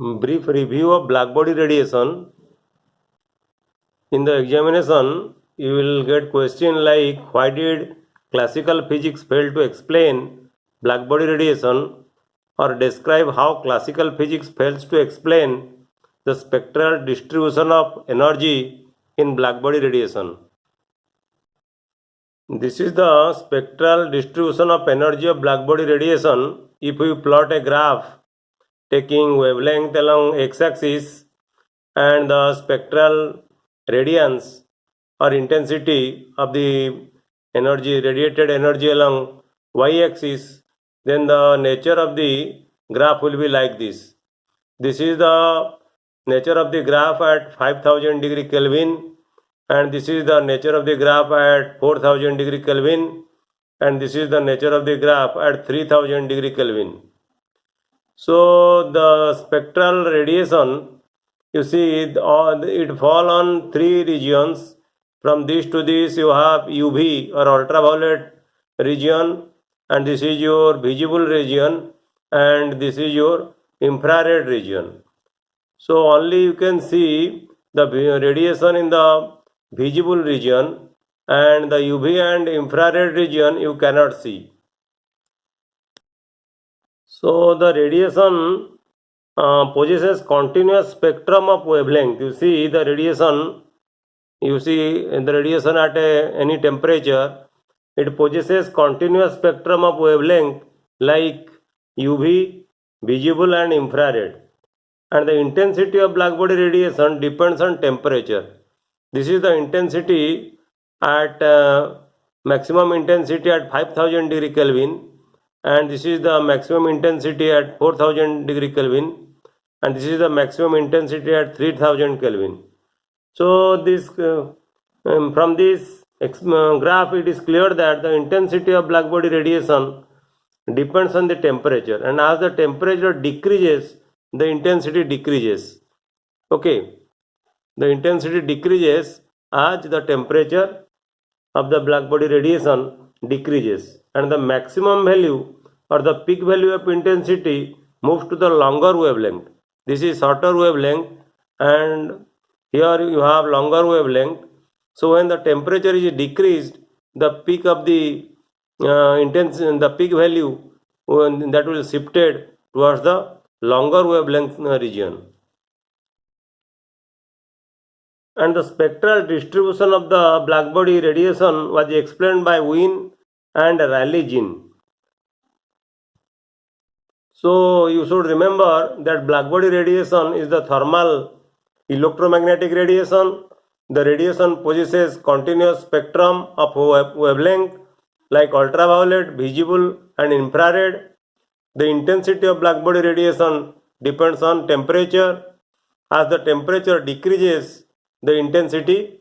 Brief review of blackbody radiation. In the examination, you will get question like why did classical physics fail to explain blackbody radiation, or describe how classical physics fails to explain the spectral distribution of energy in blackbody radiation. This is the spectral distribution of energy of blackbody radiation. If we plot a graph taking wavelength along x-axis and the spectral radiance or intensity of the energy, radiated energy along y-axis, then the nature of the graph will be like this. This is the nature of the graph at 5000 degree Kelvin, and this is the nature of the graph at 4000 degree Kelvin, and this is the nature of the graph at 3000 degree Kelvin. So the spectral radiation, you see, it fall on three regions. From this to this, you have UV or ultraviolet region, and this is your visible region, and this is your infrared region. So only you can see the radiation in the visible region, and the UV and infrared region you cannot see. So the radiation possesses continuous spectrum of wavelength. You see the radiation at any temperature, it possesses continuous spectrum of wavelength like UV, visible and infrared. And the intensity of blackbody radiation depends on temperature. This is the intensity at maximum intensity at 5000 degree Kelvin, and this is the maximum intensity at 4000 degree Kelvin, and this is the maximum intensity at 3000 Kelvin. So this from this graph it is clear that the intensity of blackbody radiation depends on the temperature, and as the temperature decreases, the intensity decreases. Okay, the intensity decreases as the temperature of the blackbody radiation decreases, and the maximum value or the peak value of intensity moves to the longer wavelength. This is shorter wavelength, and here you have longer wavelength. So when the temperature is decreased, the peak of the the peak value that will shifted towards the longer wavelength region. And the spectral distribution of the blackbody radiation was explained by Wien and Rayleigh-Jean. So you should remember that blackbody radiation is the thermal electromagnetic radiation. The radiation possesses continuous spectrum of wavelength like ultraviolet, visible and infrared. The intensity of blackbody radiation depends on temperature. As the temperature decreases, the intensity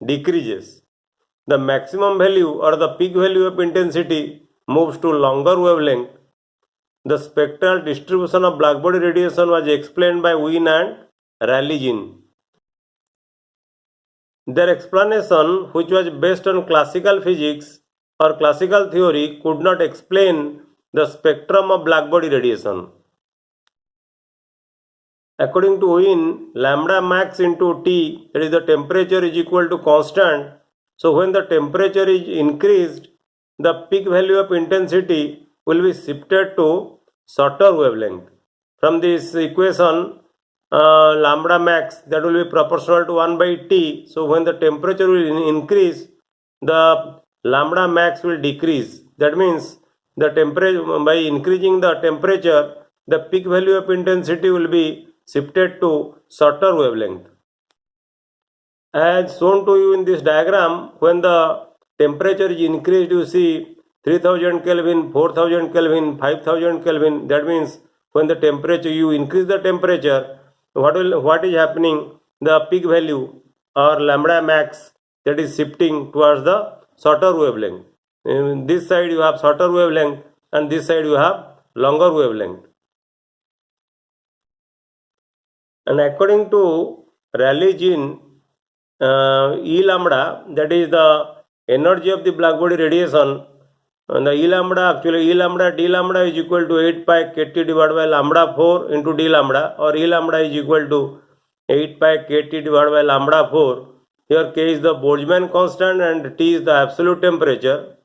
decreases. The maximum value or the peak value of intensity moves to longer wavelength. The spectral distribution of blackbody radiation was explained by Wien and Rayleigh-Jean. Their explanation, which was based on classical physics or classical theory, could not explain the spectrum of blackbody radiation. According to Wien, lambda max into T, that is the temperature, is equal to constant. So when the temperature is increased, the peak value of intensity will be shifted to shorter wavelength. From this equation, lambda max, that will be proportional to 1 by T. So when the temperature will increase, the lambda max will decrease. That means the temperature, by increasing the temperature, the peak value of intensity will be shifted to shorter wavelength. As shown to you in this diagram, when the temperature is increased, you see 3000 Kelvin, 4000 Kelvin, 5000 Kelvin. That means when the temperature, you increase the temperature, what is happening? The peak value or lambda max, that is shifting towards the shorter wavelength. In this side you have shorter wavelength, and this side you have longer wavelength. And according to Rayleigh-Jean, E lambda, that is the energy of the blackbody radiation, And the E lambda, actually E lambda d lambda is equal to 8 pi kt divided by lambda 4 into d lambda, or E lambda is equal to 8 pi kt divided by lambda 4. Here k is the Boltzmann constant and T is the absolute temperature.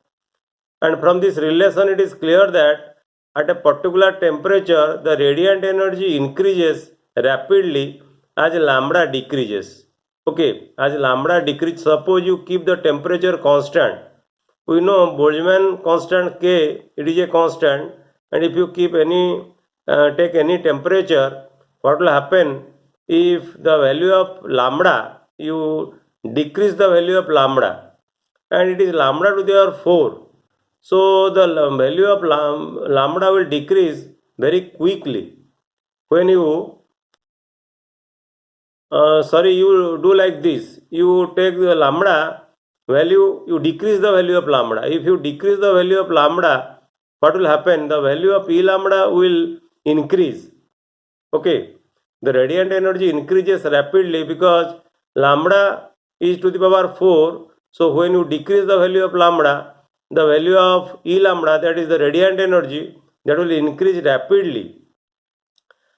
And from this relation it is clear that at a particular temperature the radiant energy increases rapidly as lambda decreases. Okay, as lambda decreases, suppose you keep the temperature constant. We know Boltzmann constant K, it is a constant, and if you keep take any temperature, what will happen if the value of lambda, you decrease the value of lambda, and it is lambda to the power 4. So the value of lambda will decrease very quickly. When you you do like this, you take the lambda value, you decrease the value of lambda. If you decrease the value of lambda, what will happen? The value of E lambda will increase. Okay, the radiant energy increases rapidly because lambda is to the power 4. So when you decrease the value of lambda, the value of E lambda, that is the radiant energy, that will increase rapidly,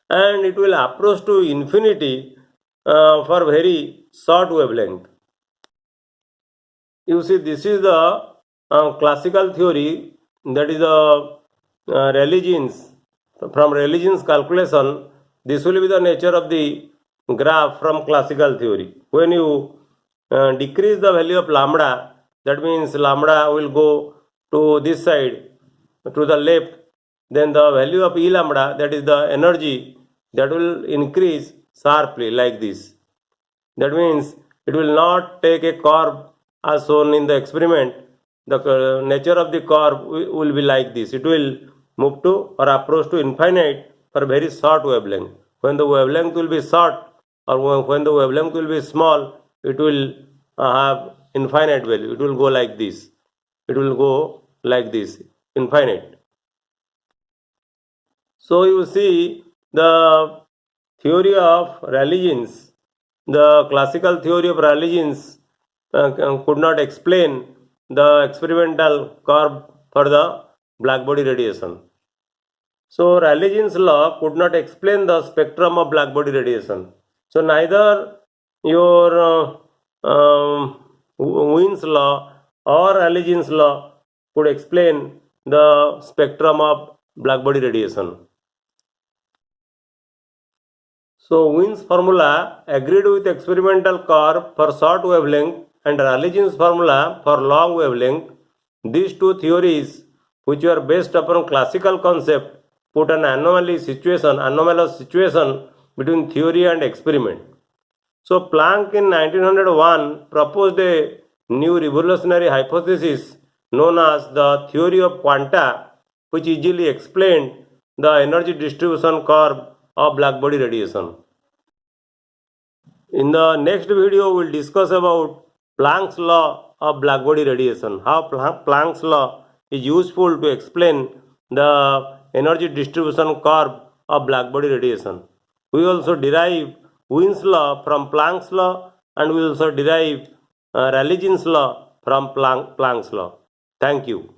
and it will approach to infinity for very short wavelength. You see, this is the classical theory, that is the Rayleigh-Jeans. From Rayleigh-Jeans calculation, this will be the nature of the graph from classical theory. When you decrease the value of lambda, that means lambda will go to this side, to the left, then the value of E lambda, that is the energy, that will increase sharply like this. That means it will not take a curve as shown in the experiment. The nature of the curve will be like this. It will move to or approach to infinite for very short wavelength. When the wavelength will be short, or when the wavelength will be small, it will have infinite value. It will go like this. It will go like this, infinite. So you see, the theory of Rayleigh-Jeans, the classical theory of Rayleigh-Jeans could not explain the experimental curve for the blackbody radiation. So Rayleigh-Jeans law could not explain the spectrum of blackbody radiation. So neither your Wien's law or Rayleigh-Jeans law could explain the spectrum of blackbody radiation. So Wien's formula agreed with experimental curve for short wavelength and Rayleigh-Jeans formula for long wavelength. These two theories, which were based upon classical concept, put an anomalous situation between theory and experiment. So Planck in 1901 proposed a new revolutionary hypothesis known as the theory of quanta, which easily explained the energy distribution curve of blackbody radiation. In the next video, we will discuss about Planck's law of blackbody radiation, how Planck's law is useful to explain the energy distribution curve of blackbody radiation. We also derive Wien's law from Planck's law, and we also derive Rayleigh-Jeans law from Planck's law. Thank you.